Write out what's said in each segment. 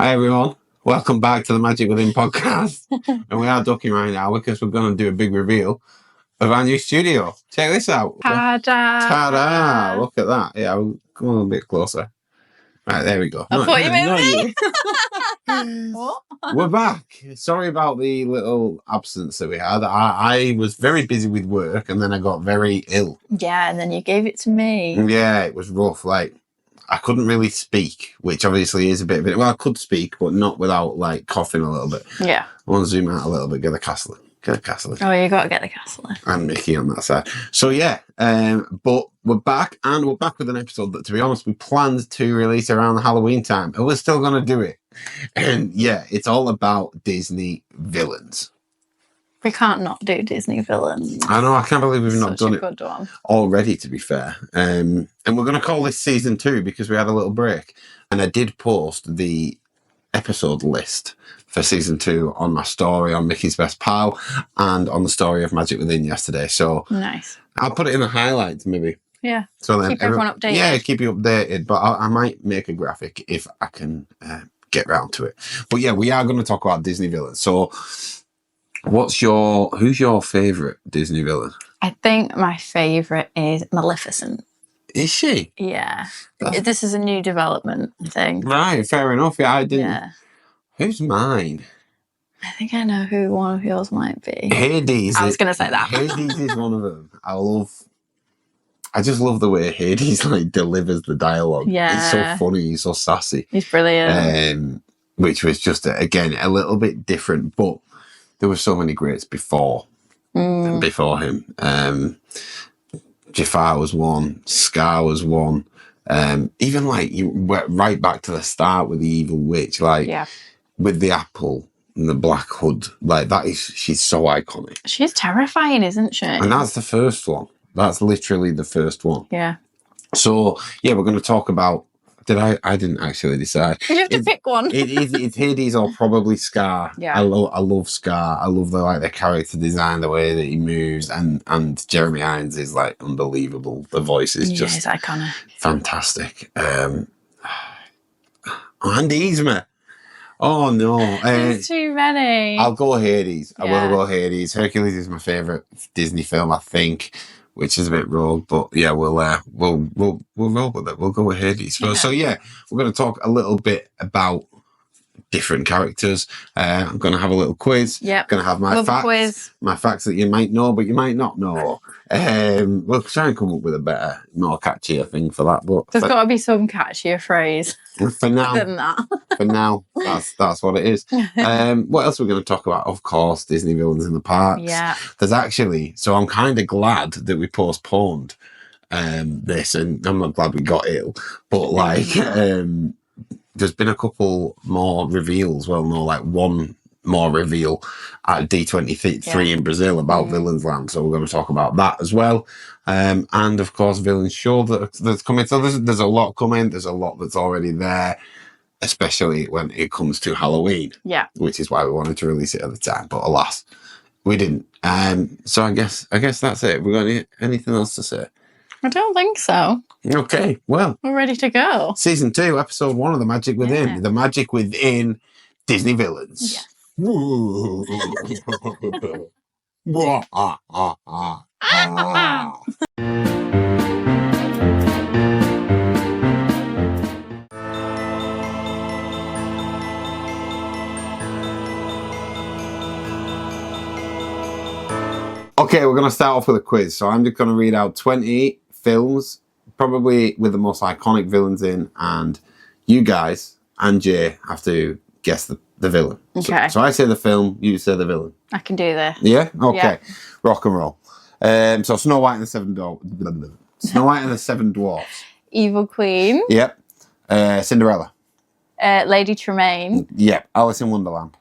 Hi everyone, welcome back to the Magic Within podcast. And we are ducking right now because we're going to do a big reveal of our new studio. Check this out. Ta-da! Ta-da! Look at that. Yeah, we'll come a little bit closer. Right, there we go. I thought you meant me. What? We're back. Sorry about the little absence that we had. I was very busy with work and then I got very ill. Yeah, and then you gave it to me. Yeah, it was rough. Like, I couldn't really speak, which obviously is a bit of it. Well, I could speak, but not without, like, coughing a little bit. Yeah. I want to zoom out a little bit, get the castle. Oh, you got to get the castle. And Mickey on that side. So, yeah, but we're back, and we're back with an episode that, to be honest, we planned to release around the Halloween time, and we're still going to do it. And, yeah, it's all about Disney villains. We can't not do Disney villains. I know, I can't believe we've not done it good one. already, to be fair. And we're going to call this season 2 because we had a little break. And I did post the episode list for season 2 on my story on Mickey's Best Pal and on the story of Magic Within yesterday. So nice. I'll put it in the highlights maybe. Yeah. So then keep everyone updated. Yeah, keep you updated. But I might make a graphic if I can get round to it. But yeah, we are going to talk about Disney villains. So who's your favourite Disney villain? I think my favourite is Maleficent. Is she? Yeah. This is a new development thing. Right, fair enough. Yeah, I didn't. Yeah. Who's mine? I think I know who one of yours might be. Hades. I was going to say that. Hades is one of them. I just love the way Hades like delivers the dialogue. Yeah. It's so funny. He's so sassy. He's brilliant. Which was just, again, a little bit different, but there were so many greats before him. Jafar was one. Scar was one. Even like you went right back to the start with the evil witch, like with the apple and the black hood, like she's so iconic. She's terrifying, isn't she? And that's the first one. That's literally the first one. Yeah. So yeah, we're going to talk about. I didn't actually decide. You have to pick one. It's Hades or probably Scar. Yeah. I love Scar. I love the character design, the way that he moves, and Jeremy Irons is like unbelievable. The voice is just he's iconic. Fantastic. And Yzma. Oh no. There's too many. I'll go Hades. I will go Hades. Hercules is my favourite Disney film, I think. Which is a bit rogue, but yeah, we'll roll with it. We'll go with Hades. So yeah, we're going to talk a little bit about different characters. I'm going to have a little quiz. Yeah. Going to have my facts. My facts that you might know, but you might not know. We'll try and come up with a better, more catchier thing for that. But there's got to be some catchier phrase. For now, than that. For now, that's what it is. What else are we going to talk about? Of course, Disney villains in the parks. Yeah. There's actually, so I'm kind of glad that we postponed this, and I'm not glad we got ill, but like, there's been a couple more reveals. Well, no, like one more reveal at D23 in Brazil about Villains Land. So we're going to talk about that as well. And of course, Villains Show that's coming. So there's a lot coming. There's a lot that's already there, especially when it comes to Halloween. Yeah. Which is why we wanted to release it at the time. But alas, we didn't. So I guess that's it. We got anything else to say? I don't think so. Okay, well. We're ready to go. Season 2, episode 1 of The Magic Within. Yeah. The Magic Within Disney Villains. Yes. Okay, we're going to start off with a quiz. So I'm just going to read out 20 films, probably with the most iconic villains in, and you guys and Jay have to guess the villain. Okay. So I say the film, you say the villain. I can do this. Yeah? Okay. Yeah. Rock and roll. So Snow White and the Seven Dwarfs. Evil Queen. Yep. Cinderella. Lady Tremaine. Yep. Alice in Wonderland.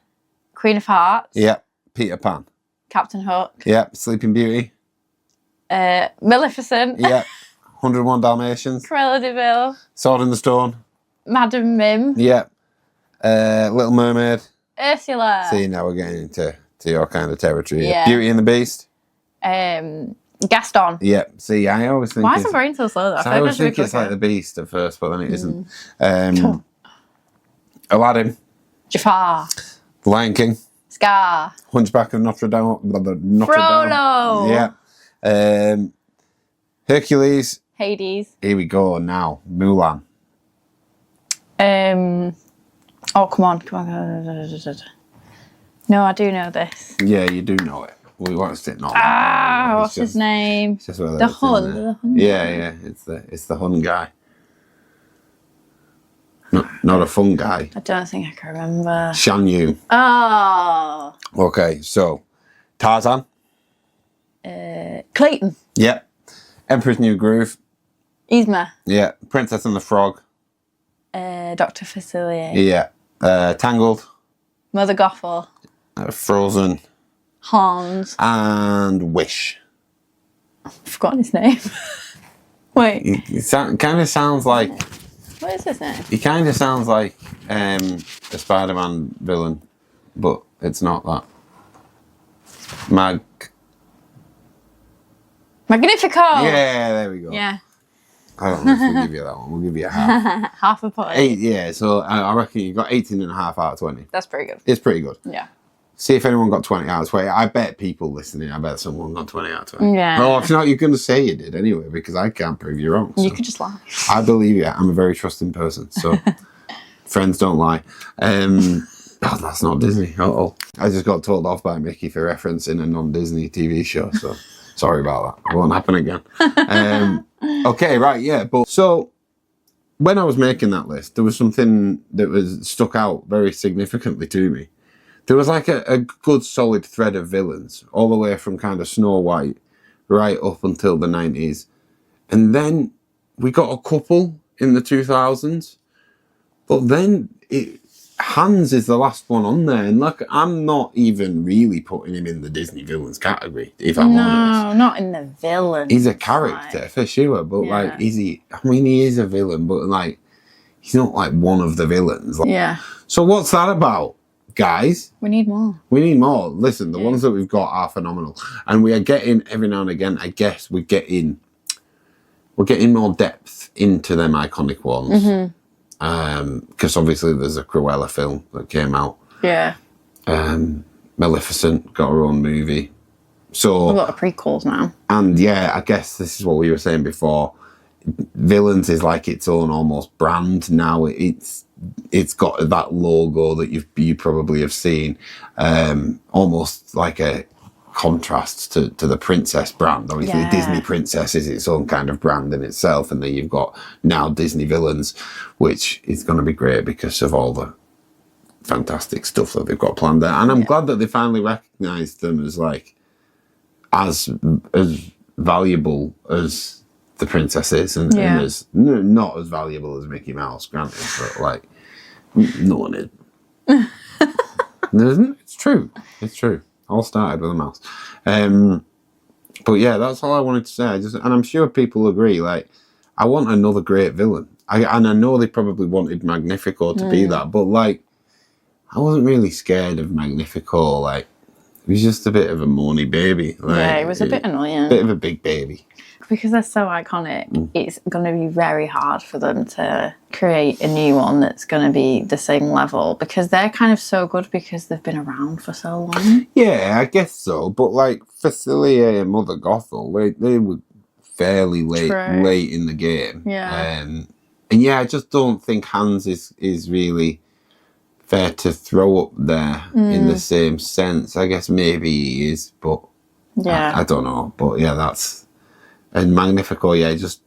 Queen of Hearts. Yep. Peter Pan. Captain Hook. Yep. Sleeping Beauty. Maleficent. Yep. 101 Dalmatians. Cruella de Vil. Sword in the Stone. Madam Mim. Yep. Little Mermaid. Ursula. See, now we're getting into your kind of territory. Yeah. Beauty and the Beast. Gaston. Yep. See, I always think. Why is my brain so slow though? I always think it's like the Beast at first, but then it isn't. Aladdin. Jafar. The Lion King. Scar. Hunchback of Notre Dame. Frollo. Yeah. Hercules. Hades. Here we go now. Mulan. Oh, come on. No, I do know this. Yeah, you do know it. We watched it not. What's his name? The Hun. Yeah. It's the Hun guy. Not a fun guy. I don't think I can remember. Shan Yu. Oh. Okay, so Tarzan. Clayton. Yeah. Emperor's New Groove. Yzma. Yeah. Princess and the Frog. Dr. Facilier. Yeah. Tangled. Mother Gothel. Frozen. Hans. And Wish. I've forgotten his name. Wait. It kind of sounds like... What is his name? He kind of sounds like a Spider-Man villain, but it's not that. Magnifico! Yeah, there we go. Yeah. I don't know if we'll give you that one. We'll give you a half. Half a point. 8, yeah, so I reckon you got 18.5 out of 20. That's pretty good. It's pretty good. Yeah. See if anyone got 20 out of 20. I bet people listening, I bet someone got 20 out of 20. Yeah. Oh, if not, you're going to say you did anyway, because I can't prove you wrong. So. You could just lie. I believe you. I'm a very trusting person, so friends don't lie. Oh, that's not Disney at all. I just got told off by Mickey for referencing a non-Disney TV show, so sorry about that. It won't happen again. Okay, right, yeah. But so when I was making that list, there was something that was stuck out very significantly to me. There was like a good solid thread of villains all the way from kind of Snow White right up until the 90s. And then we got a couple in the 2000s. But then Hans is the last one on there. And look, I'm not even really putting him in the Disney villains category, if I'm honest. No, not in the villain. He's a character for sure. But like, is he? I mean, he is a villain, but like, he's not like one of the villains. Like, yeah. So what's that about? Guys, we need more. We need more. Listen, the ones that we've got are phenomenal, and we are getting every now and again. I guess we're getting more depth into them iconic ones. Because obviously there's a Cruella film that came out. Yeah. Maleficent got her own movie. So a lot of prequels now. And yeah, I guess this is what we were saying before. Villains is like its own almost brand now. It's got that logo that you probably have seen, almost like a contrast to the princess brand. Obviously, Disney Princess is its own kind of brand in itself, and then you've got now Disney villains, which is going to be great because of all the fantastic stuff that they've got planned there. And I'm glad that they finally recognised them as like as valuable as the princess is, and as not as valuable as Mickey Mouse, granted, but like no one is. It's true. It's true. All started with a mouse. But yeah, that's all I wanted to say. And I'm sure people agree. Like, I want another great villain. And I know they probably wanted Magnifico to be that, but like, I wasn't really scared of Magnifico. Like, he was just a bit of a moany baby. Like, it was a bit annoying. A bit of a big baby. Because they're so iconic, it's going to be very hard for them to create a new one that's going to be the same level, because they're kind of so good because they've been around for so long. Yeah, I guess so. But like Facilier and Mother Gothel, they were fairly late in the game. Yeah. And yeah, I just don't think Hans is really fair to throw up there in the same sense. I guess maybe he is, but I don't know. But yeah, that's... And Magnifico, just...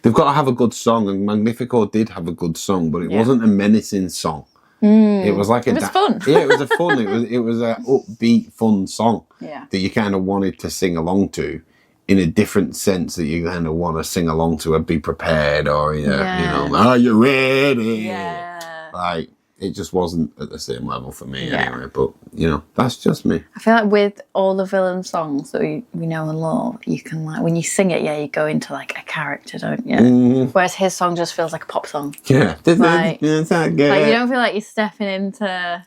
They've got to have a good song, and Magnifico did have a good song, but it wasn't a menacing song. It was like it was fun. Yeah, it was a fun. It was a upbeat, fun song that you kind of wanted to sing along to, in a different sense that you kind of want to sing along to, or be prepared, or you know, are you ready? Yeah. Like, it just wasn't at the same level for me anyway. But you know, that's just me. I feel like with all the villain songs that we know and love, you can like when you sing it, you go into like a character, don't you? Whereas his song just feels like a pop song. Yeah, like, it's not good. Like, you don't feel like you're stepping into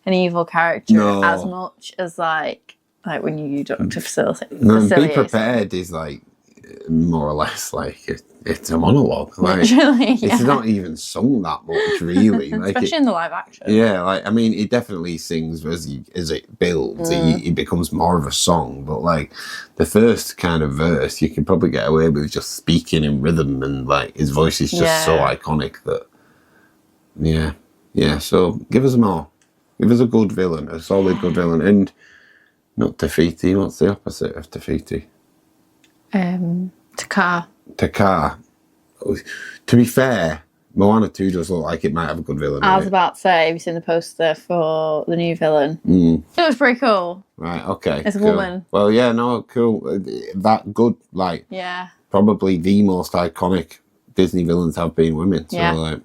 an evil character as much as like when you do Dr. Facilier. Be prepared is like more or less like it's a monologue. Like, Literally, yeah. It's not even sung that much, really. Like Especially in the live action. Yeah, like, I mean, he definitely sings as it builds. He becomes more of a song. But, like, the first kind of verse, you can probably get away with just speaking in rhythm. And, like, his voice is just so iconic that... Yeah, so give us more. Give us a good villain, a solid good villain. And not Tafiti. What's the opposite of Tafiti? Takar. Takar. To be fair, Moana 2 does look like it might have a good villain. I was about to say, have you seen the poster for the new villain? It was pretty cool. Right, okay. It's a woman. Well, yeah, no, cool. That good, like, probably the most iconic Disney villains have been women. So, like,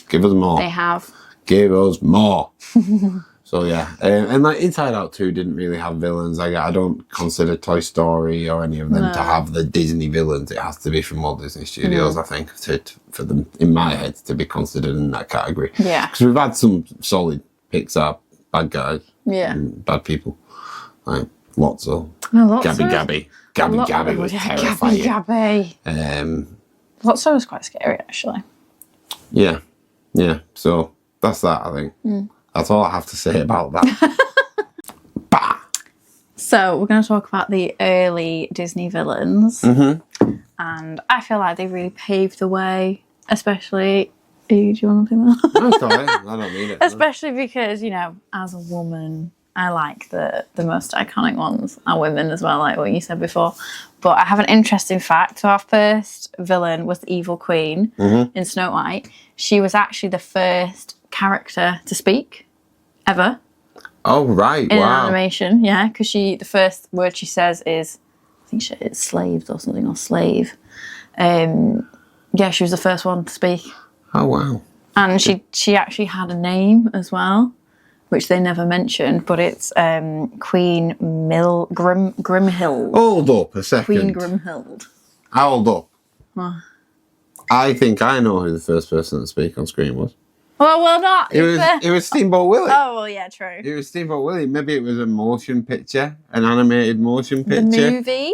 give us more. They have. Give us more. So, yeah. And, like, Inside Out 2 didn't really have villains. I don't consider Toy Story or any of them to have the Disney villains. It has to be from Walt Disney Studios, I think, for them, in my head, to be considered in that category. Yeah. Because we've had some solid Pixar bad guys. Yeah. And bad people. Like, Lotso. Gabby was terrifying. Gabby. Lotso was quite scary, actually. Yeah. So, that's that, I think. That's all I have to say about that. Bah! So we're going to talk about the early Disney villains. And I feel like they really paved the way, especially... Do you want to do that? No, sorry. I don't need it. Especially because, you know, as a woman, I like the most iconic ones are women as well, like what you said before. But I have an interesting fact. So our first villain was the Evil Queen in Snow White. She was actually the first character to speak ever. Oh, right. In animation, yeah. Because the first word she says is, I think it's slaves or something, or slave. Yeah, she was the first one to speak. Oh, wow. And she actually had a name as well, which they never mentioned, but it's Queen Grimhild. Hold up a second. Queen Grimhild. Hold up. What? I think I know who the first person to speak on screen was. Well, not. It was Steamboat Willie. Oh, well, yeah, true. It was Steamboat Willie. Maybe it was a motion picture, an animated motion picture. The movie?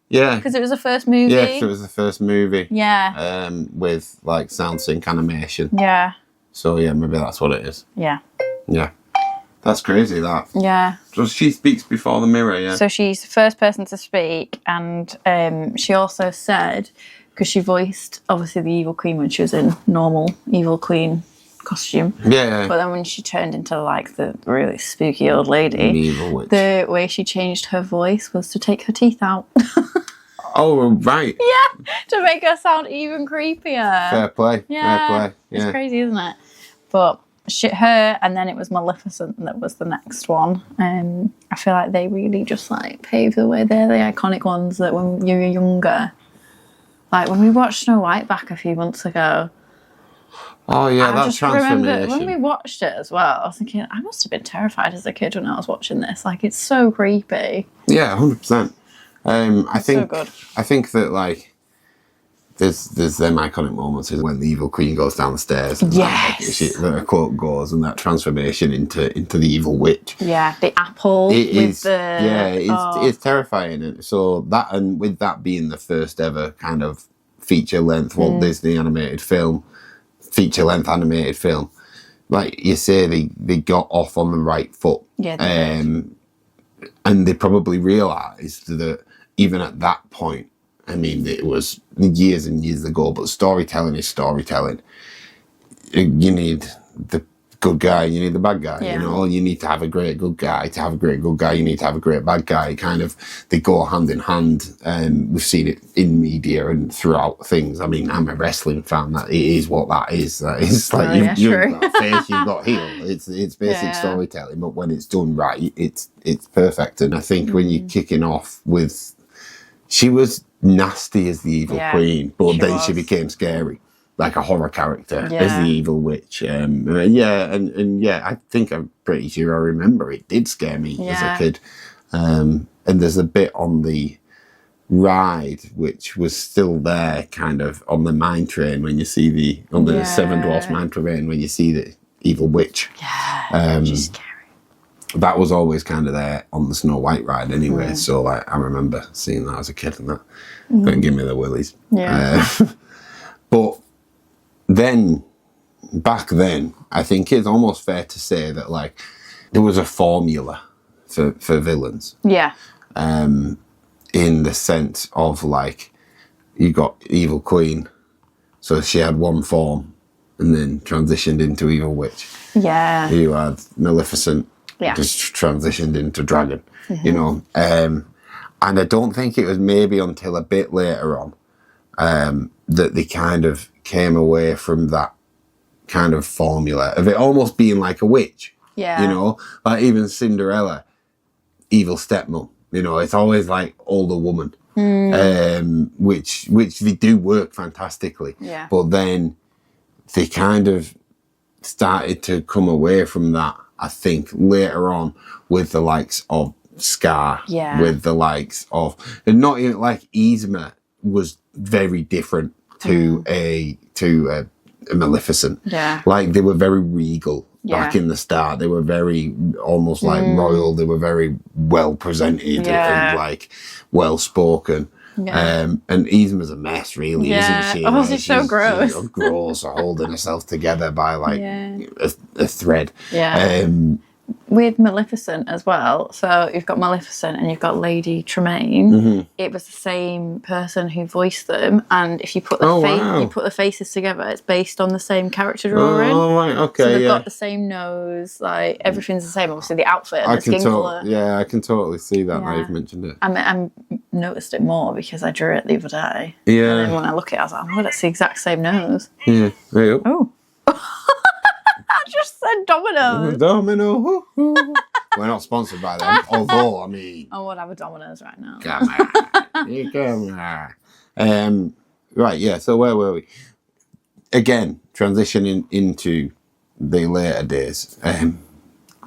Yeah. Because it was the first movie. Yeah, it was the first movie. Yeah. With, like, sound sync animation. Yeah. So, yeah, maybe that's what it is. Yeah. Yeah. That's crazy, that. Yeah. So she speaks before the mirror, yeah? So she's the first person to speak, and she also said, because she voiced, obviously, the Evil Queen when she was in normal Evil Queen costume. Yeah. But then when she turned into, like, the really spooky old lady, evil witch. The way she changed her voice was to take her teeth out. Oh, right. Yeah, to make her sound even creepier. Fair play. Yeah. Fair play. Yeah. It's crazy, isn't it? But her, and then it was Maleficent that was the next one. I feel like they really just, like, paved the way. They're the iconic ones that when you were younger, like when we watched Snow White back a few months ago. Oh, yeah, that transformation. I remember when we watched it as well, I was thinking, I must have been terrified as a kid when I was watching this. Like, it's so creepy. Yeah, 100%. I think so good. I think that, like, there's them iconic moments is when the Evil Queen goes down the stairs. And yes. The quote goes, and that transformation into the evil witch. Yeah, the apple. It's terrifying. And so that, and with that being the first ever kind of feature-length Walt Disney animated film, like you say, they got off on the right foot. Yeah, they did. And they probably realised that even at that point, I mean, it was years and years ago, but storytelling is storytelling. You need the good guy, you need the bad guy. Yeah. You know, you need to have a great good guy. To have a great good guy, you need to have a great bad guy. Kind of, they go hand in hand. We've seen it in media and throughout things. I mean, I'm a wrestling fan. That it is what that is. It's like you've got face, you've got heel. It's basic storytelling, but when it's done right, it's perfect. And I think when you're kicking off with, she was nasty as the Evil Queen, but she became scary. Like a horror character as the evil witch. I think I'm pretty sure I remember it did scare me as a kid. And there's a bit on the ride which was still there, kind of on the mine train when you see the Seven Dwarfs mine train when you see the evil witch. Yeah, she's scary. That was always kind of there on the Snow White ride anyway. So like I remember seeing that as a kid and that. Couldn't give me the willies. Yeah. But then, back then, I think it's almost fair to say that like there was a formula for villains. Yeah. In the sense of like you got Evil Queen, so she had one form and then transitioned into Evil Witch. Yeah. You had Maleficent, Yeah. just transitioned into Dragon. You know, and I don't think it was maybe until a bit later on that they kind of came away from that kind of formula of it almost being like a witch. Yeah. You know, like even Cinderella, evil stepmom. You know, it's always like older woman, which they do work fantastically. Yeah. But then they kind of started to come away from that, I think, later on with the likes of Scar, with the likes of, and not even like Yzma was very different to a Maleficent. Yeah. Like they were very regal back in the start. They were very almost like royal. They were very well presented and like well spoken. Yeah. And Yzma's a mess, really, isn't she? Oh, Like, she's so gross. She's gross, holding herself together by like a thread. Yeah. With Maleficent as well. So you've got Maleficent and you've got Lady Tremaine. It was the same person who voiced them, and if you put the put the faces together, it's based on the same character drawing. Oh right, okay, so they've got the same nose, like everything's the same. Obviously, the outfit and the skin colour. Yeah, I can totally see that now you've mentioned it. I noticed it more because I drew it the other day. Yeah. And then when I look at it, I was like, oh, that's the exact same nose. Yeah. Oh. I just said Domino's. Domino. We're not sponsored by them, although, I mean... I would have a Domino's right now. Come on. Come on. Right, yeah, so where were we? Again, transitioning into the later days.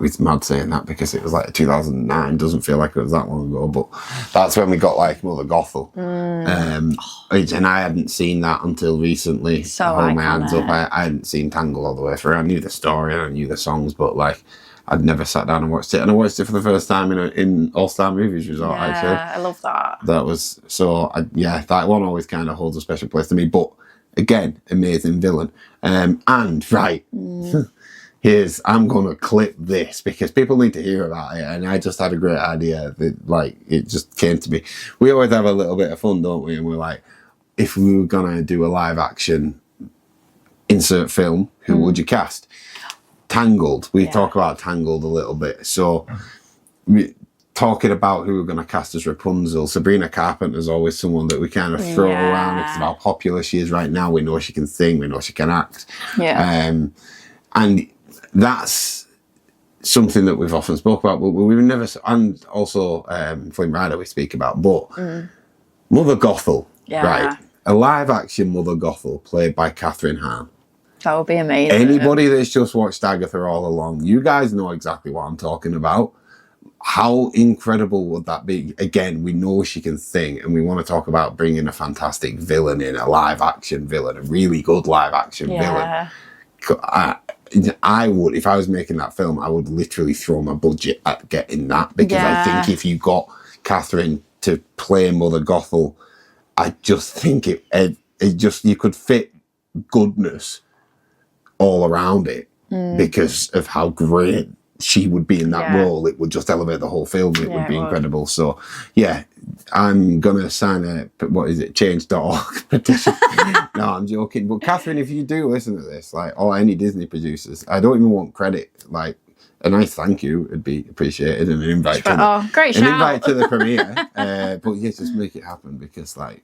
It's mad saying that because it was like 2009. Doesn't feel like it was that long ago, but that's when we got like Mother Gothel. And I hadn't seen that until recently. So Hold my hands iconic. up. I hadn't seen Tangle all the way through. I knew the story and I knew the songs, but like I'd never sat down and watched it. And I watched it for the first time in All Star Movies Resort. Actually, I love that. that was so. That one always kind of holds a special place to me. But again, amazing villain. And right. I'm going to clip this because people need to hear about it. And I just had a great idea that, like, it just came to me. We always have a little bit of fun, don't we? And we're like, if we were going to do a live action insert film, who would you cast? Tangled. We talk about Tangled a little bit. So, talking about who we're going to cast as Rapunzel, Sabrina Carpenter is always someone that we kind of throw around because of how popular she is right now. We know she can sing, we know she can act. Yeah. And that's something that we've often spoke about, but we've never, and also Flynn Rider we speak about, but Mother Gothel, right? A live action Mother Gothel played by Catherine Hahn. That would be amazing. Anybody that's just watched Agatha all along, you guys know exactly what I'm talking about. How incredible would that be? Again, we know she can sing, and we want to talk about bringing a fantastic villain in, a live action villain, a really good live action villain. I would, if I was making that film, I would literally throw my budget at getting that because I think if you got Catherine to play Mother Gothel, I just think it just, you could fit goodness all around it because of how great she would be in that role. It would just elevate the whole film. It would be incredible. So yeah, I'm gonna sign a, what is it, change.org petition. No, I'm joking. But Catherine, if you do listen to this, like, or any Disney producers, I don't even want credit. Like, a nice thank you would be appreciated, and an invite to great an shout. invite to the premiere. But yeah, just make it happen because like,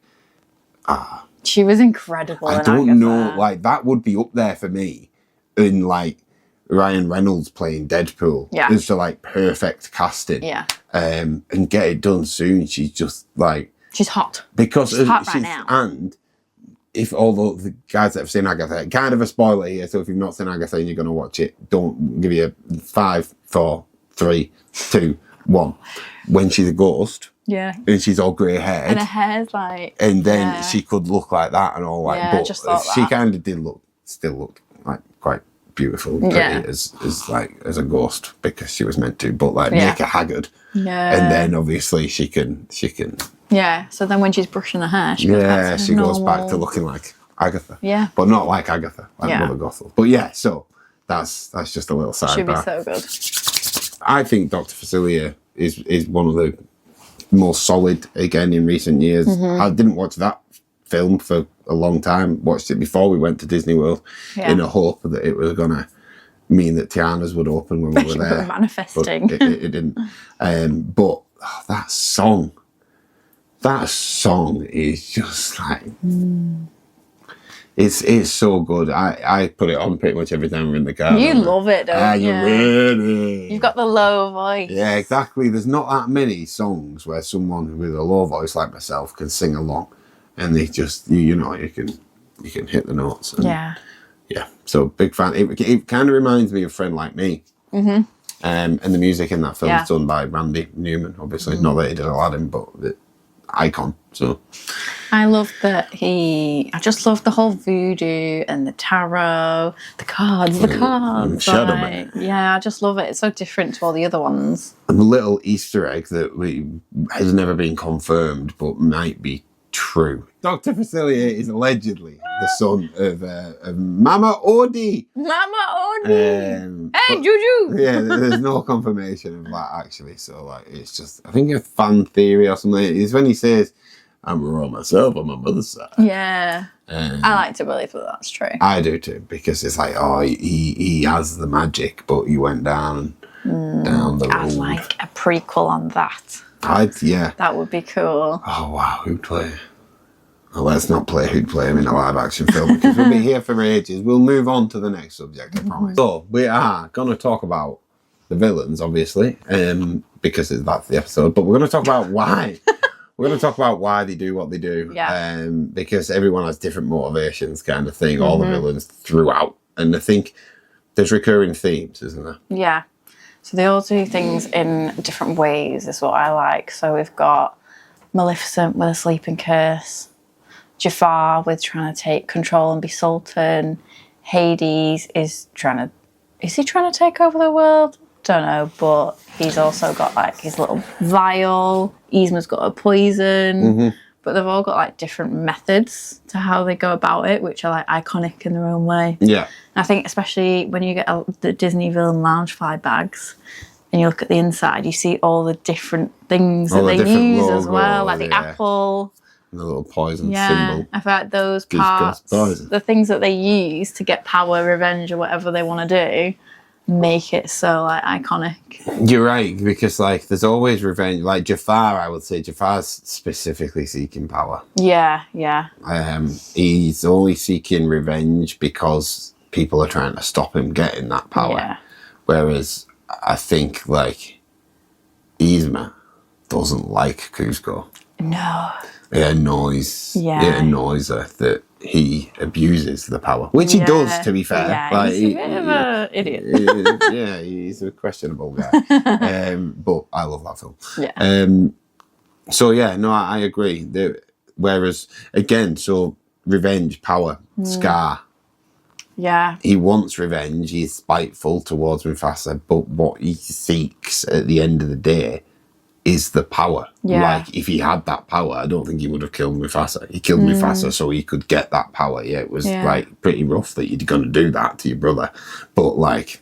she was incredible. I don't know, like that would be up there for me in like Ryan Reynolds playing Deadpool. Yeah. It's like perfect casting. Yeah. And get it done soon. She's just like, she's hot. Because she's hot right now. And if although the guys that have seen Agatha, kind of a spoiler here, so if you've not seen Agatha and you're going to watch it, don't give you a 5, 4, 3, 2, 1. When she's a ghost. Yeah. And she's all grey haired. And her hair's like. And then she could look like that and all like. Yeah, but I just thought she that. kind of still looked like quite beautiful and pretty as a ghost because she was meant to, but like make her haggard. Yeah. And then obviously she can. Yeah. So then when she's brushing her hair, she goes back to looking like Agatha. Yeah. But not like Agatha, like Yeah. Mother Gothel. But yeah, so that's just a little Should be sidebar. so good. I think Dr. Facilier is one of the more solid again in recent years. I didn't watch that film for a long time. Watched it before we went to Disney World in a hope that it was gonna mean that Tiana's would open when we were there. Manifesting. But it didn't. But that song is just like it's so good. I put it on pretty much every time we're in the car. You love it, don't you? Are you ready? You've got the low voice. Yeah, exactly. There's not that many songs where someone with a low voice like myself can sing along, and they just you can hit the notes. And, Yeah. yeah. So big fan. It kind of reminds me of Friend Like Me. And the music in that film is done by Randy Newman. Obviously, not that he did Aladdin, but icon. So I love that I just love the whole voodoo and the tarot, the cards. Shadow Man. Yeah, I just love it. It's so different to all the other ones. and a little Easter egg that has never been confirmed, but might be true. Dr. Facilier is allegedly the son of Mama Odie. Mama Oni! Hey, But- Juju! Yeah, there's no confirmation of that actually. So like, it's just I think a fan theory or something. It's when he says, "I'm wrong myself on my mother's side." Yeah. I like to believe that that's true. I do too, because it's like, oh, he has the magic, but he went down the road. I'd like a prequel on that. Yeah. That would be cool. Oh wow, who'd play? Well, let's not play who'd play him in a live action film because we'll be here for ages. We'll move on to the next subject, I promise. So we are going to talk about the villains, obviously, because that's the episode. But we're going to talk about why. We're going to talk about why they do what they do. Yeah. Because everyone has different motivations, kind of thing. All the villains throughout, and I think there's recurring themes, isn't there? Yeah. So they all do things in different ways, is what I like. So we've got Maleficent with a sleeping curse, Jafar with trying to take control and be Sultan, Hades is he trying to take over the world? Don't know, but he's also got like his little vial. Yzma's got a poison. But they've all got like different methods to how they go about it, which are like iconic in their own way. Yeah. And I think especially when you get the Disney Villain Loungefly bags and you look at the inside, you see all the different things that they use as well, like the apple. The little poison symbol. I feel like those Goose parts, poison. the things that they use to get power, revenge, or whatever they want to do, make it so like iconic. You're right, because like there's always revenge. Like Jafar, I would say Jafar's specifically seeking power. Yeah. He's only seeking revenge because people are trying to stop him getting that power. Yeah. Whereas I think like Yzma doesn't like Cusco. No. It annoys her that he abuses the power, which he does, to be fair. Yeah, like, he's a bit of an idiot. Yeah, he's a questionable guy. But I love that film. Yeah. So yeah, no, I agree. Whereas again, so revenge, power, Scar. Yeah. He wants revenge. He's spiteful towards Mufasa, but what he seeks at the end of the day is the power. Yeah. Like, if he had that power, I don't think he would have killed Mufasa. He killed Mufasa so he could get that power. Yeah, it was like pretty rough that you're going to do that to your brother, but like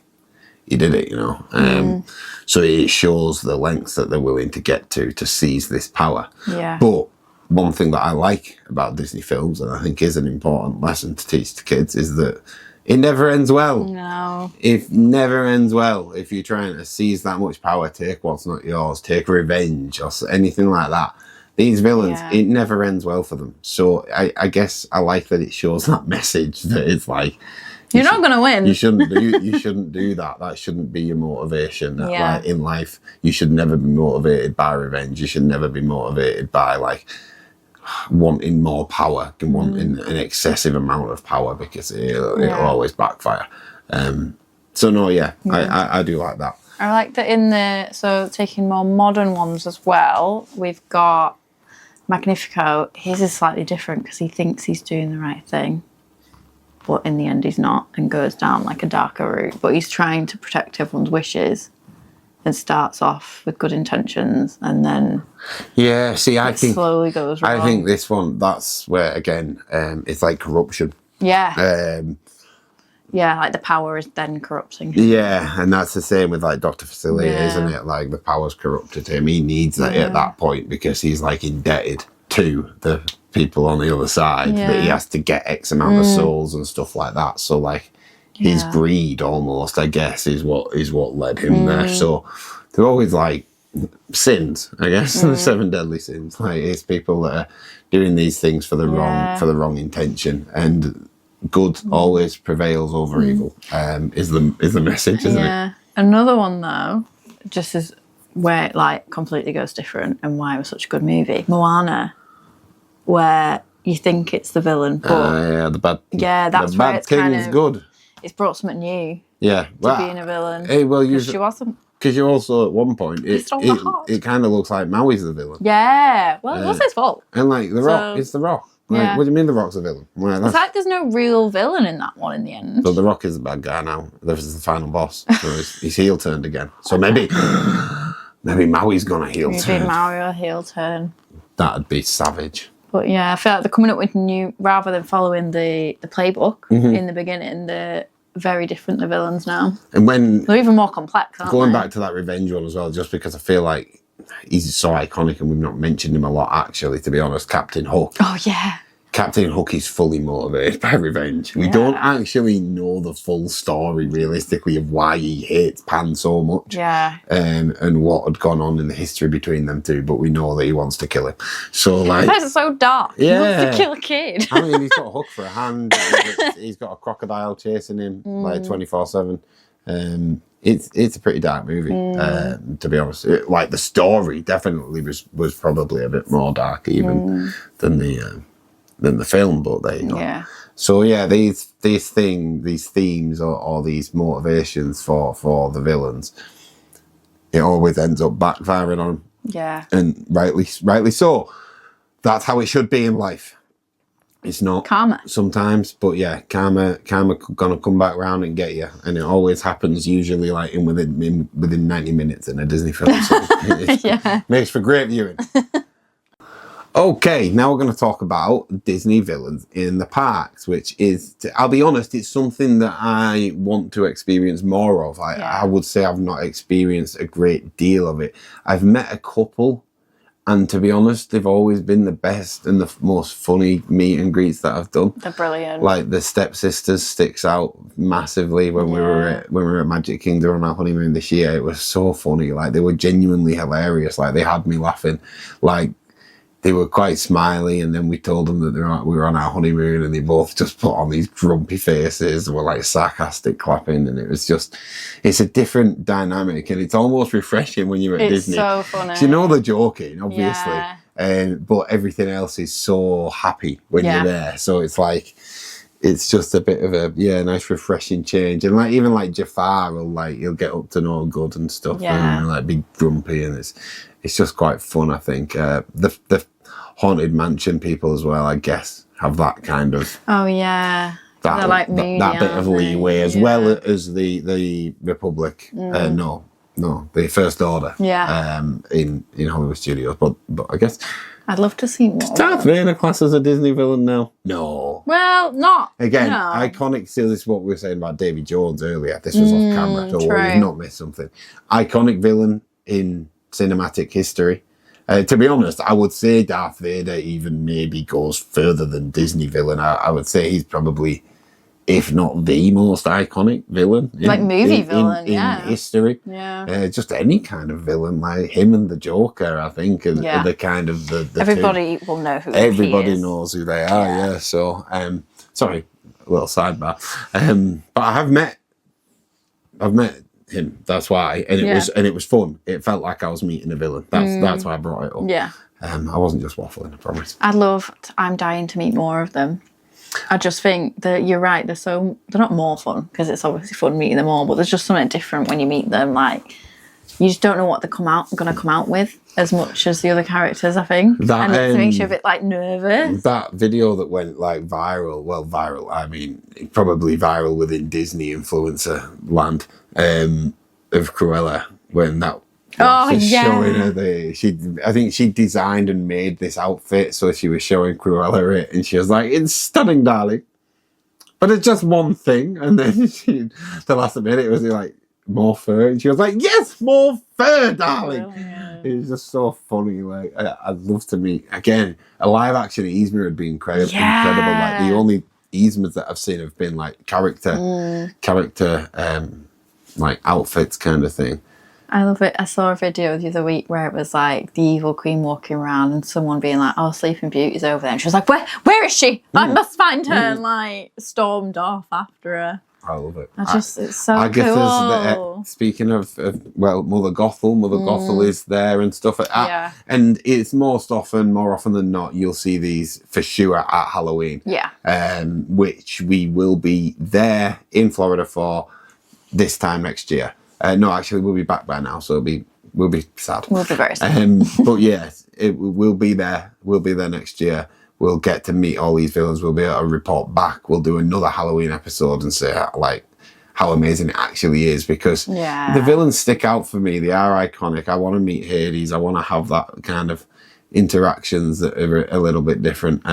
he did it, you know. So it shows the lengths that they're willing to get to seize this power. Yeah. But one thing that I like about Disney films, and I think is an important lesson to teach to kids, is that it never ends well. No. It never ends well. If you're trying to seize that much power, take what's not yours, take revenge, or anything like that. These villains, it never ends well for them. So I guess I like that it shows that message that it's like, You're not going to win. You shouldn't do that. That shouldn't be your motivation. Like, in life, you should never be motivated by revenge. You should never be motivated by like wanting more power and wanting an excessive amount of power, because it'll always backfire. So no, I do like that. I like that so taking more modern ones as well, we've got Magnifico. His is slightly different because he thinks he's doing the right thing, but in the end he's not, and goes down like a darker route. But he's trying to protect everyone's wishes it starts off with good intentions and then Yeah, see, I it think slowly goes wrong. I think this one, that's where again, it's like corruption. Yeah. Yeah, like the power is then corrupting him. Yeah, and that's the same with like Dr. Facilier, Yeah. isn't it? Like the power's corrupted him. He needs that at that point because he's like indebted to the people on the other side that he has to get X amount of souls and stuff like that. So like his greed almost, I guess, is what led him there. So they're always like sins, I guess, the 7 deadly sins. Like it's people that are doing these things for the wrong intention, and good always prevails over evil. Is the message, isn't it? Another one though, just as where it like completely goes different and why it was such a good movie, Moana, where you think it's the villain, but the bad. Yeah, that's the where bad it's thing kind is of good. It's brought something new Yeah, to being a villain. Hey, well, She wasn't. because you also at one point it kind of looks like Maui's the villain. Yeah, well, it was his fault. And like the Rock, it's the Rock. Like, what do you mean the Rock's a villain? Like, It's like there's no real villain in that one in the end. so the Rock is the bad guy now. This is the final boss. So he's heel turned again. So maybe Maui's gonna heel turn. Maybe Maui will heel turn. That'd be savage. But yeah, I feel like they're coming up with new, rather than following the playbook in the beginning, they're very different, the villains now. And when they're even more complex, aren't going they? back to that revenge one as well, just because I feel like he's so iconic and we've not mentioned him a lot actually, to be honest, Captain Hook. Oh yeah. Captain Hook is fully motivated by revenge. We don't actually know the full story realistically of why he hates Pan so much. Yeah. And what had gone on in the history between them two, but we know that he wants to kill him. So like, that's so dark. Yeah. He wants to kill a kid. I mean, he's got a hook for a hand. He's got a crocodile chasing him like 24/7. It's a pretty dark movie, to be honest. Like the story definitely was probably a bit more dark even than the film, but there you go. Yeah. So yeah, these themes or these motivations for the villains, it always ends up backfiring on them. Yeah. And rightly so. That's how it should be in life. It's not karma sometimes, but yeah, karma gonna come back round and get you, and it always happens usually like within 90 minutes in a Disney film. So makes for great viewing. Okay, now we're going to talk about Disney villains in the parks, which is, I'll be honest, it's something that I want to experience more of. I would say I've not experienced a great deal of it. I've met a couple, and to be honest, they've always been the best and the most funny meet and greets that I've done. They're brilliant. Like the Stepsisters sticks out massively when we were at Magic Kingdom on our honeymoon this year. It was so funny. Like they were genuinely hilarious. Like they had me laughing. Like they were quite smiley, and then we told them that we were on our honeymoon, and they both just put on these grumpy faces and were like sarcastic clapping, and it's a different dynamic, and it's almost refreshing when you're at Disney. It's so funny. So you know they're joking, obviously, but everything else is so happy when you're there. So it's like, it's just a bit of a nice refreshing change. And like even like Jafar he'll get up to no good and stuff, and like be grumpy, and it's just quite fun. I think the Haunted Mansion people as well, I guess, have that kind of that like moody, that bit of leeway as well as the Republic. No, the First Order. In Hollywood Studios, but I guess I'd love to see more. Darth Vader class as a Disney villain now? No. Well, not again. No. Iconic. See, this is what we were saying about Davy Jones earlier. This was off camera, so we've not missed something. Iconic villain in cinematic history. To be honest, I would say Darth Vader even maybe goes further than Disney villain. I would say he's probably, if not the most iconic villain, in history. Just any kind of villain, like him and the Joker, I think, are the kind of the everybody will know who. Everybody knows who they are. Yeah. So, sorry, a little sidebar. But I've met him. That's why, and it was fun. It felt like I was meeting a villain. That's why I brought it up. Yeah. I wasn't just waffling, I promise. I'm dying to meet more of them. I just think that you're right. They're not more fun, because it's obviously fun meeting them all, but there's just something different when you meet them. Like you just don't know what they're going to come out with as much as the other characters, I think. And it makes you a bit like nervous. That video that went like viral, I mean, probably viral within Disney influencer land, of Cruella when that Oh, was yeah. showing her I think she designed and made this outfit, so she was showing Cruella it, and she was like, "It's stunning, darling, but it's just one thing." And then the last minute it was like, "More fur," and she was like, "Yes, more fur, darling." Brilliant. It was just so funny. Like, I'd love to meet again a live action Yzma would be incredible. Like the only Yzmas that I've seen have been like character, like outfits kind of thing. I love it. I saw a video the other week where it was like the evil queen walking around and someone being like, "Oh, Sleeping Beauty's over there." And she was like, where is she? I must find her. And like stormed off after her. I love it. It's so I guess cool. Speaking of Mother Gothel is there and stuff. Yeah. And it's more often than not, you'll see these for sure at Halloween. Yeah. Which we will be there in Florida for this time next year. No, actually, we'll be back by now, so we'll be sad. We'll be very sad. But yes, we'll be there. We'll be there next year. We'll get to meet all these villains. We'll be able to report back. We'll do another Halloween episode and say like how amazing it actually is, because the villains stick out for me. They are iconic. I want to meet Hades. I want to have that kind of interactions that are a little bit different.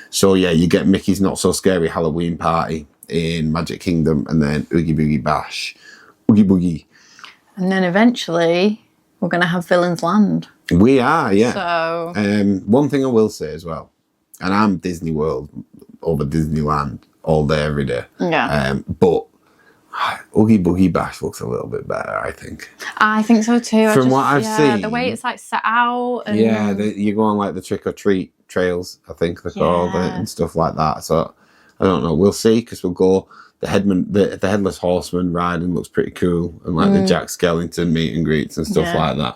So yeah, you get Mickey's Not So Scary Halloween Party in Magic Kingdom, and then Oogie Boogie Bash. Oogie Boogie. And then eventually we're going to have Villains Land. We are, yeah. So one thing I will say as well, and I'm Disney World over Disneyland all day, every day. Yeah. But Oogie Boogie Bash looks a little bit better, I think. I think so too. From what I've seen. The way it's like set out. And you go on like the trick or treat trails, I think they're called, and stuff like that. So I don't know. We'll see, because we'll go. The Headless Horseman riding looks pretty cool, and like the Jack Skellington meet and greets and stuff like that.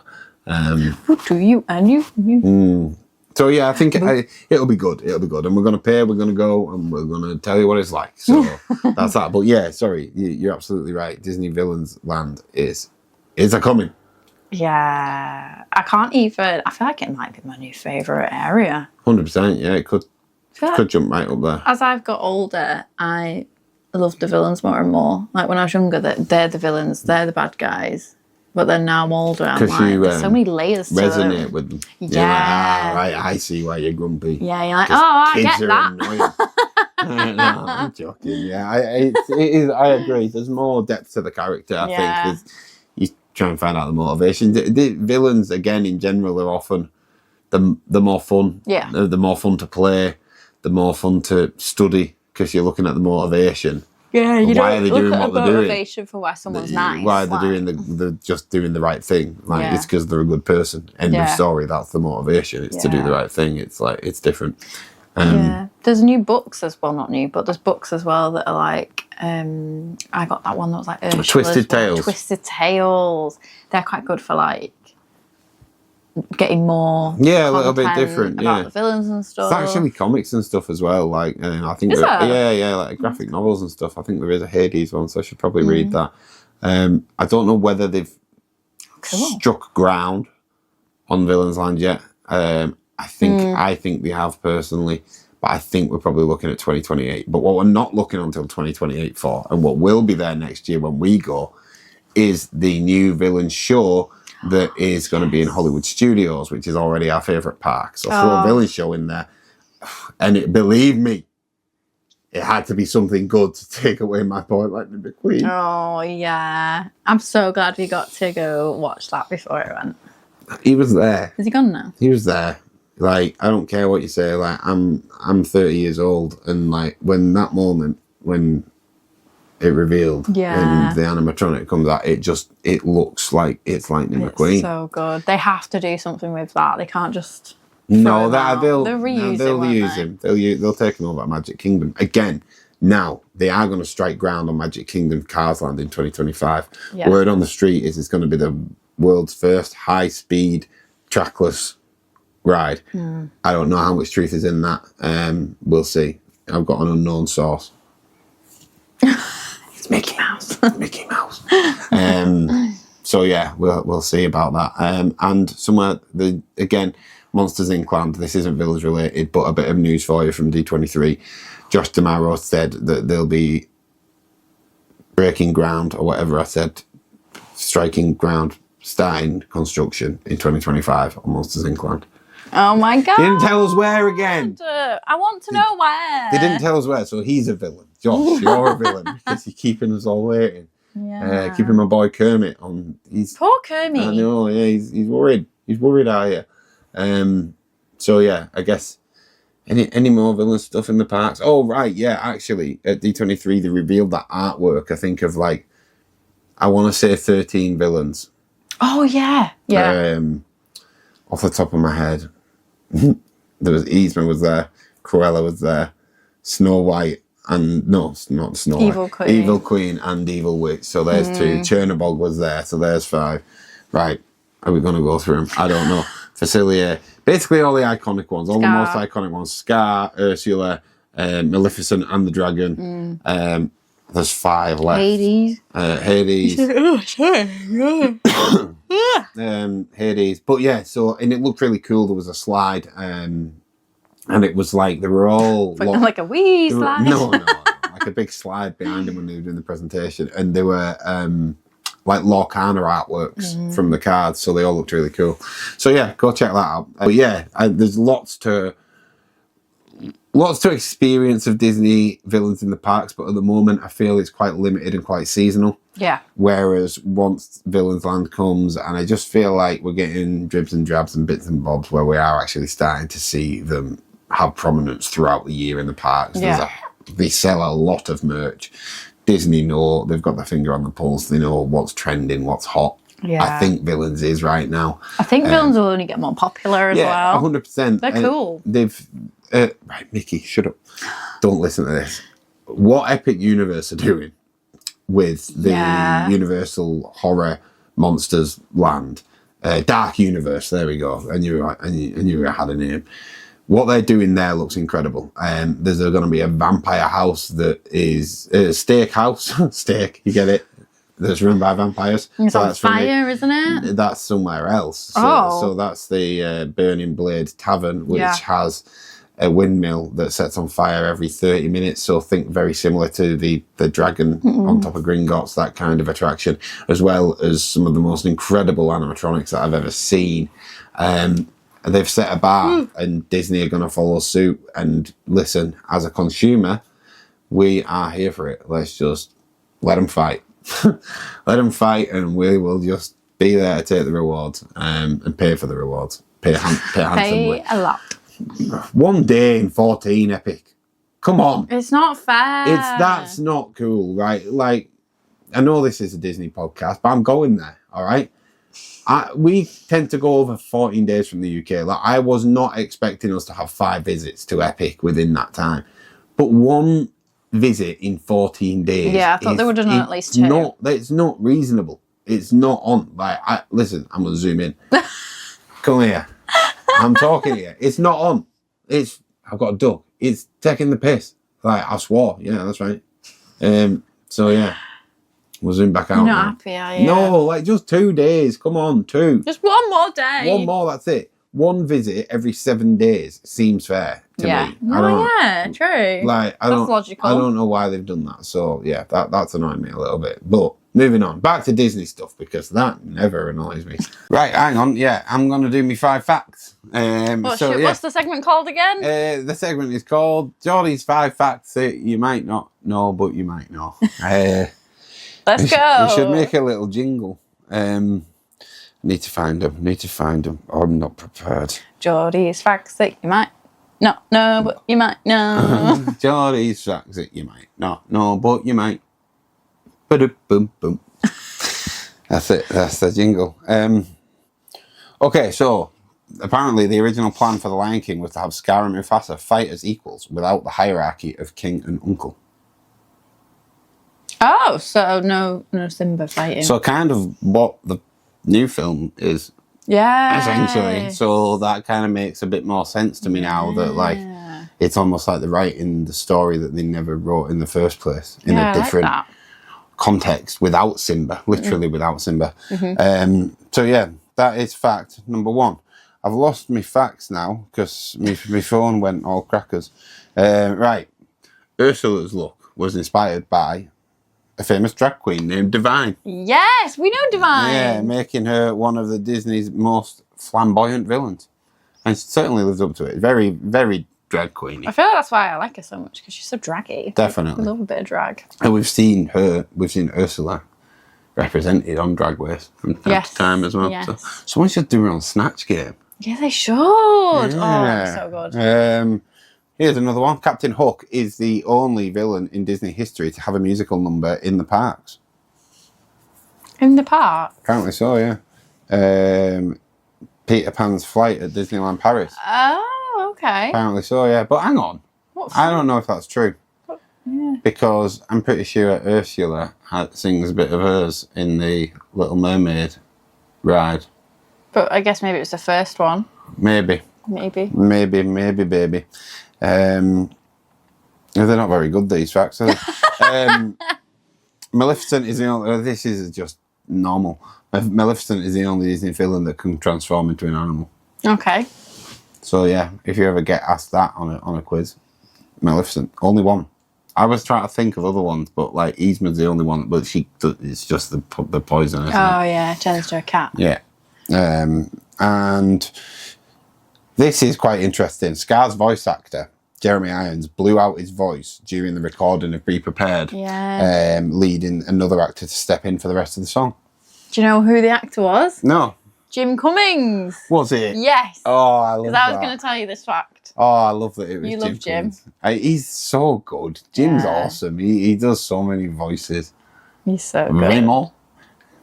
What do you and you? So yeah, I think it'll be good. It'll be good, and we're gonna pay. We're gonna go, and we're gonna tell you what it's like. So that's that. But yeah, sorry, you're absolutely right. Disney Villains Land is a coming. Yeah, I can't even. I feel like it might be my new favourite area. 100%. Yeah, it could jump right up there. As I've got older, I love the villains more and more. Like when I was younger, they're the villains, they're the bad guys. But then now I'm older, I'm like, there's so many layers to resonate them. with them. Yeah. You're like, right, I see why you're grumpy. Yeah, you're like, I get that. No, I'm joking. Yeah, it is. I agree. There's more depth to the character, I think. You try and find out the motivation. The villains, again, in general, are often the more fun. Yeah. The more fun to play, the more fun to study, because you're looking at the motivation. Yeah, you why are they doing what they're doing? Motivation for why someone's nice. Why are they doing the just doing the right thing? Like it's because they're a good person. End of story. That's the motivation. It's to do the right thing. It's like it's different. There's new books as well. Not new, but there's books as well that are like. I got that one that was like Twisted Tales. Twisted Tales. They're quite good for like getting more a little bit different about the villains and stuff. It's actually comics and stuff as well, like I think like graphic novels and stuff. I think there is a Hades one, so I should probably read that. I don't know whether they've struck ground on Villains Land yet. I think they have personally, but I think we're probably looking at 2028. But what we're not looking until 2028 for, and what will be there next year when we go, is the new Villains show that is going to be in Hollywood Studios, which is already our favourite park. So throw a villain show in there. And believe me, it had to be something good to take away my point like the Queen. Oh, yeah. I'm so glad we got to go watch that before it went. He was there. Is he gone now? He was there. Like, I don't care what you say. Like, I'm 30 years old, and like when that moment, when it revealed and the animatronic comes out, it looks like it's Lightning McQueen. So good. They have to do something with that. They can't just they'll reuse him. They'll take him over at Magic Kingdom again. Now they are going to strike ground on Magic Kingdom Cars Land in 2025. Word on the street is it's going to be the world's first high-speed trackless ride. I don't know how much truth is in that. We'll see. I've got an unknown source. It's Mickey Mouse. Mickey Mouse. So yeah, we'll see about that. And somewhere again, Monsters Inc. Land. This isn't Village related, but a bit of news for you from D23. Josh D'Amaro said that they'll be breaking ground, or whatever I said, striking ground, starting construction in 2025 on Monsters Inc. Oh my god! They didn't tell us where again. I want to know where. They didn't tell us where, so he's a villain. Josh, you're a villain because you're keeping us all waiting. Yeah. Keeping my boy Kermit on. Poor Kermit. I know, yeah, he's worried. He's worried, are you? So yeah, I guess any more villain stuff in the parks? Oh right, yeah, actually at D23 they revealed that artwork. I think of like, I want to say 13 villains. Oh yeah, yeah. Off the top of my head, there was Eastman was there, Cruella was there, Snow White. And no, not Snow White. Evil Queen and Evil Witch. So there's 2. Chernobog was there, so there's 5. Right. Are we going to go through them? I don't know. Facilier. Basically all the iconic ones. All the most iconic ones. Scar, Ursula, Maleficent and the Dragon. There's 5 left. Hades. Hades. But yeah, so, and it looked really cool. There was a slide. And it was like, they were all... like a wee slide? No, like a big slide behind them when they were doing the presentation. And they were like Lorcana artworks from the cards, so they all looked really cool. So yeah, go check that out. But yeah, there's lots to experience of Disney villains in the parks, but at the moment I feel it's quite limited and quite seasonal. Yeah. Whereas once Villains Land comes, and I just feel like we're getting dribs and drabs and bits and bobs where we are actually starting to see them have prominence throughout the year in the parks. Yeah. They sell a lot of merch. Disney know, they've got their finger on the pulse. They know what's trending, what's hot. Yeah. I think Villains is right now. I think Villains will only get more popular as well. 100%. They're cool. They've... right, Mickey, shut up. Don't listen to this. What Epic Universe are doing with the Universal Horror Monsters Land, Dark Universe, there we go. I knew I had a name. What they're doing there looks incredible. There's going to be a vampire house that is a steak house. Steak, you get it? That's run by vampires. It's on fire, isn't it? That's somewhere else. So that's the Burning Blade Tavern, which has a windmill that sets on fire every 30 minutes. So think very similar to the dragon on top of Gringotts, that kind of attraction, as well as some of the most incredible animatronics that I've ever seen. They've set a bar and Disney are going to follow suit. And listen, as a consumer, we are here for it. Let's just let them fight. Let them fight and we will just be there to take the rewards and pay for the rewards. Pay handsomely. Pay a lot. One day in 14, Epic. Come on. It's not fair. That's not cool, right? Like, I know this is a Disney podcast, but I'm going there, all right? We tend to go over 14 days from the UK. Like, I was not expecting us to have 5 visits to Epic within that time. But one visit in 14 days. Yeah, I thought they would have done at least 2. It's not reasonable. It's not on. Like, listen, I'm going to zoom in. Come here. I'm talking here. It's not on. I've got a duck. It's taking the piss. Like, I swore. Yeah, that's right. So, yeah. We'll zoom back out. You're not happy, are you? No, like just 2 days. Come on, 2. Just one more day. One more, that's it. One visit every 7 days seems fair to me. True. Like, That's logical. I don't know why they've done that. So, yeah, that's annoying me a little bit. But moving on. Back to Disney stuff, because that never annoys me. Right, hang on. Yeah, I'm going to do me 5 facts. What's the segment called again? The segment is called Geordie's 5 facts that you might not know, but you might know. Let's go. We should make a little jingle. Need to find them. I'm not prepared. Geordie's facts that you might not know, but you might know. Geordie's facts that you might not know, but you might. Boom, boom. That's it. That's the jingle. Okay, so apparently the original plan for The Lion King was to have Scar and Mufasa fight as equals without the hierarchy of king and uncle. Oh, so no Simba fighting. So kind of what the new film is. Yeah. Essentially. So that kind of makes a bit more sense to me now that like it's almost like they're writing the story that they never wrote in the first place in a different context without Simba, literally without Simba. So yeah, that is fact number 1. I've lost my facts now because my phone went all crackers. Right. Ursula's look was inspired by a famous drag queen named Divine. Yes, we know Divine. Yeah, making her one of the Disney's most flamboyant villains. And she certainly lives up to it. Very, very drag queeny. I feel like that's why I like her so much, because she's so draggy. Definitely. I love a bit of drag. And we've seen Ursula represented on Drag Race from time to time as well. Yes. So someone should do her on Snatch Game. Yeah, they should. Yeah. Oh, so good. Here's another one. Captain Hook is the only villain in Disney history to have a musical number in the parks. In the park? Apparently so, yeah. Peter Pan's Flight at Disneyland Paris. Oh, okay. Apparently so, yeah. But hang on. I don't know if that's true. Yeah. Because I'm pretty sure Ursula sings a bit of hers in the Little Mermaid ride. But I guess maybe it was the first one. Maybe. Maybe, baby. They're not very good, these facts, are they? Maleficent is the only... This is just normal. Maleficent is the only Disney villain that can transform into an animal. Okay. So, yeah, if you ever get asked that on a quiz, Maleficent. Only one. I was trying to think of other ones, but, like, Yzma's the only one. But it's just the poison, isn't it? Oh, yeah, turns to a cat. Yeah. And this is quite interesting. Scar's voice actor, Jeremy Irons, blew out his voice during the recording of Be Prepared, leading another actor to step in for the rest of the song. Do you know who the actor was? No. Jim Cummings. Was it? Yes. Oh, I love that. Because I was going to tell you this fact. Oh, I love that it was You Jim. love Jim. Cummings. He's so good. Jim's awesome. He does so many voices. He's so good. Raymond.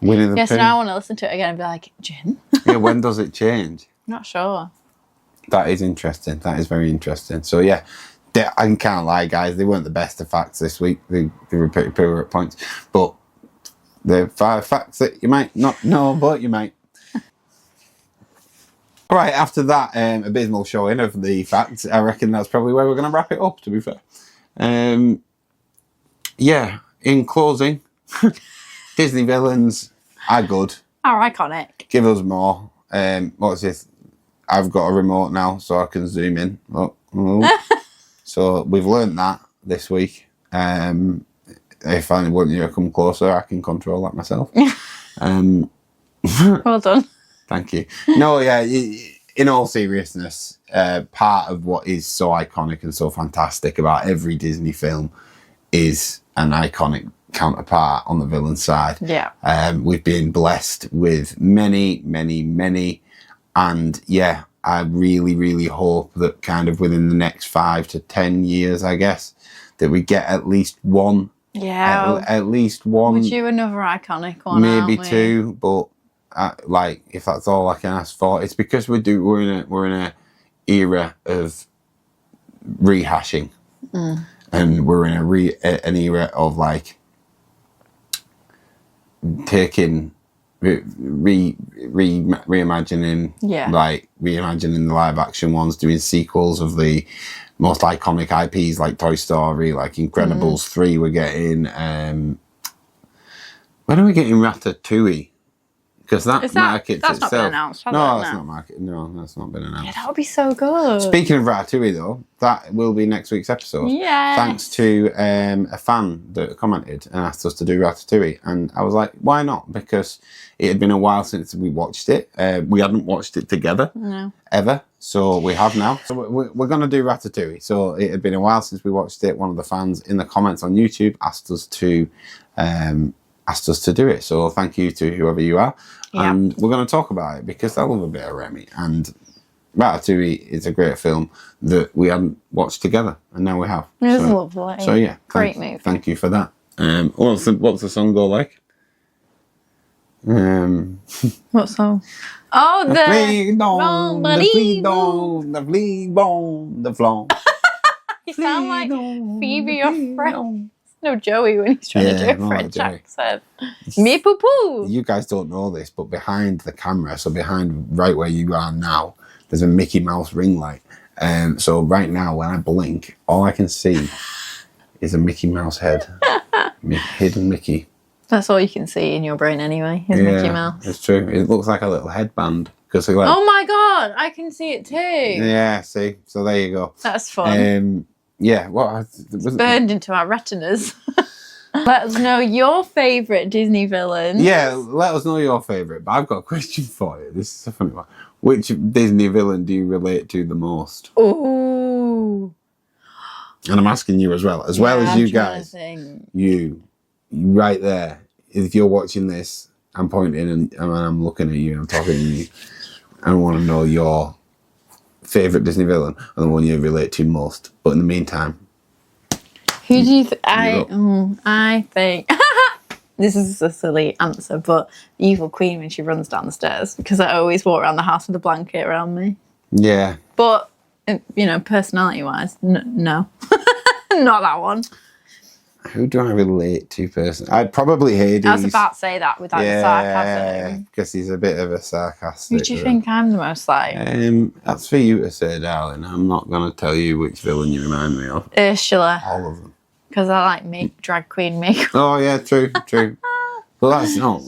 Winnie the Pooh. Yes, now I want to listen to it again and be like, Jim? Yeah, when does it change? Not sure. That is interesting. That is very interesting. So, yeah, I can't lie, guys. They weren't the best of facts this week. They were pretty poor at points. But they're 5 facts that you might not know, but you might. All right, after that abysmal showing of the facts, I reckon that's probably where we're going to wrap it up, to be fair. Yeah, in closing, Disney villains are good. Are iconic. Give us more. What's this? I've got a remote now, so I can zoom in. Oh. So we've learnt that this week. If I want you to come closer, I can control that myself. Well done. Thank you. No, yeah, in all seriousness, part of what is so iconic and so fantastic about every Disney film is an iconic counterpart on the villain side. Yeah. We've been blessed with many, many, many. And yeah, I really, really hope that kind of within the next 5 to 10 years, I guess, that we get at least one. Yeah. At least one. Would you another iconic one? Maybe 2, but like if that's all I can ask for, it's because we're in a era of rehashing, and we're in an era of like taking reimagining, like reimagining the live action ones, doing sequels of the most iconic IPs like Toy Story, like Incredibles 3. We're getting when are we getting Ratatouille? Because that's not been announced. No, that's not marketed. No, that's not been announced. Yeah, that would be so good. Speaking of Ratatouille, though, that will be next week's episode. Yeah. Thanks to a fan that commented and asked us to do Ratatouille, and I was like, why not? Because it had been a while since we watched it. We hadn't watched it together ever, so we have now. So we're going to do Ratatouille. So it had been a while since we watched it. One of the fans in the comments on YouTube asked us to do it. So thank you to whoever you are. Yeah. And we're going to talk about it because I love a bit of Remy. And Ratatouille is a great film that we hadn't watched together, and now we have. It was lovely. So yeah, great movie. Thank you for that. What's the song go like? What song? Oh, the flon. You sound like Phoebe, your friend. No, Joey when he's trying to do a French accent. Me poo poo. You guys don't know this, but behind the camera, so behind right where you are now, there's a Mickey Mouse ring light. So right now, when I blink, all I can see is a Mickey Mouse head, hidden Mickey. That's all you can see in your brain anyway. Is Mickey Mouse. It's true. It looks like a little headband because like. Oh my god! I can see it too. Yeah. See. So there you go. That's fun. Yeah, what was burned into our retinas. Let us know your favourite Disney villains. Yeah, let us know your favourite. But I've got a question for you. This is a funny one. Which Disney villain do you relate to the most? Ooh. And I'm asking you as well as you guys. You right there. If you're watching this, I'm pointing and I'm looking at you and I'm talking to you. I want to know your favourite Disney villain and the one you relate to most. But in the meantime, who do you think? I think this is a silly answer, but the evil queen when she runs down the stairs, because I always walk around the house with a blanket around me. Yeah. But personality-wise, no, not that one. Who do I relate to personally? I'd probably Hades. I was about to say that without the sarcasm. Because he's a bit of a sarcastic. Who do you think I'm the most like? That's for you to say, darling. I'm not going to tell you which villain you remind me of. Ursula. All of them. Because I like drag queen makeup. Oh, yeah, true. But that's not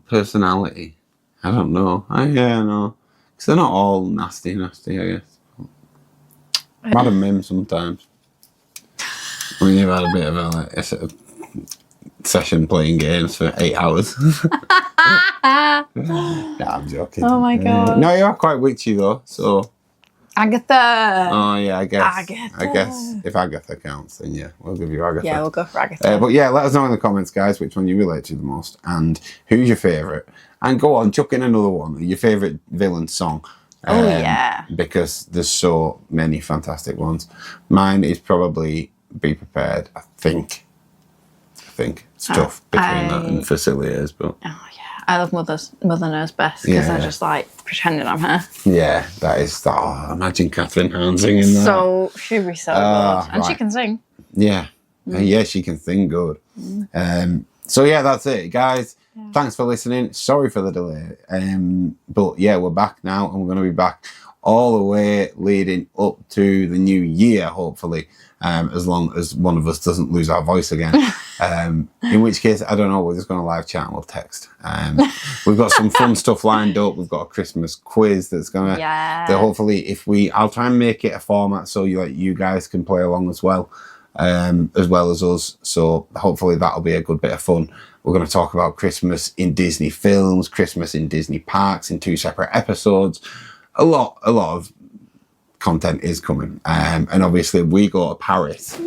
personality. I don't know. No. Because they're not all nasty, I guess. Madam Mim sometimes. When you've had a bit of a sort of session playing games for 8 hours. I'm joking. Oh my god. No, you are quite witchy though, so. Agatha. Oh yeah, I guess. Agatha. I guess if Agatha counts, then yeah, we'll give you Agatha. Yeah, we'll go for Agatha. But yeah, let us know in the comments, guys, which one you relate to the most and who's your favourite. And go on, chuck in another one, your favourite villain song. Oh yeah. Because there's so many fantastic ones. Mine is probably Be Prepared, I think. It's tough between that and Faciliers, but. Oh yeah. I love Mother Knows Best because I just like pretending I'm her. Yeah, that is. Imagine Catherine Hahn singing that. So she'd be so good, and she can sing. Yeah, yeah, she can sing good. So yeah, that's it, guys. Yeah. Thanks for listening. Sorry for the delay. But yeah, we're back now, and we're going to be back all the way leading up to the new year, hopefully. As long as one of us doesn't lose our voice again. In which case, I don't know, we're just going to live chat and we'll text. We've got some fun stuff lined up. We've got a Christmas quiz that's going to, hopefully, I'll try and make it a format so you guys can play along as well as us. So hopefully that'll be a good bit of fun. We're going to talk about Christmas in Disney films, Christmas in Disney parks in 2 separate episodes. A lot of content is coming, and obviously we go to Paris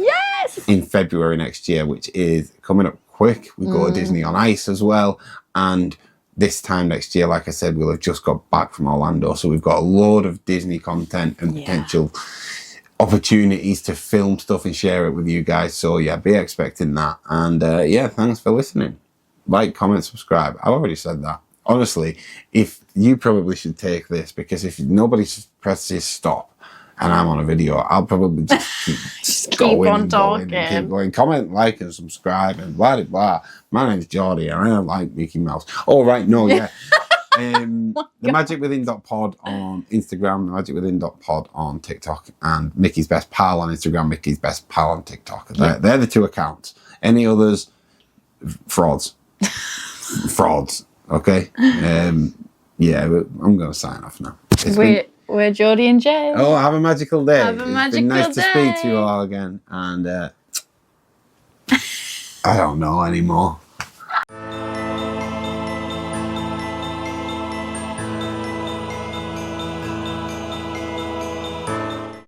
in February next year, which is coming up quick. We go to Disney on Ice as well, and this time next year, like I said, we'll have just got back from Orlando, so we've got a load of Disney content and potential opportunities to film stuff and share it with you guys. So yeah, be expecting that. And thanks for listening. Like, comment, subscribe. I've already said that. Honestly, if you probably should take this, because if nobody presses stop and I'm on a video, I'll probably just keep going and keep going. Comment, like, and subscribe, and blah, blah, blah. My name's Geordie, and I like Mickey Mouse. Oh, right, no, yeah. The magicwithin.pod on Instagram, the magicwithin.pod on TikTok, and Mickey's Best Pal on Instagram, Mickey's Best Pal on TikTok. They're the 2 accounts. Any others, frauds. Frauds, okay? I'm going to sign off now. We're Geordie and Jay. Oh, have a magical day. Have a magical day. It's been nice to speak to you all again. And I don't know anymore.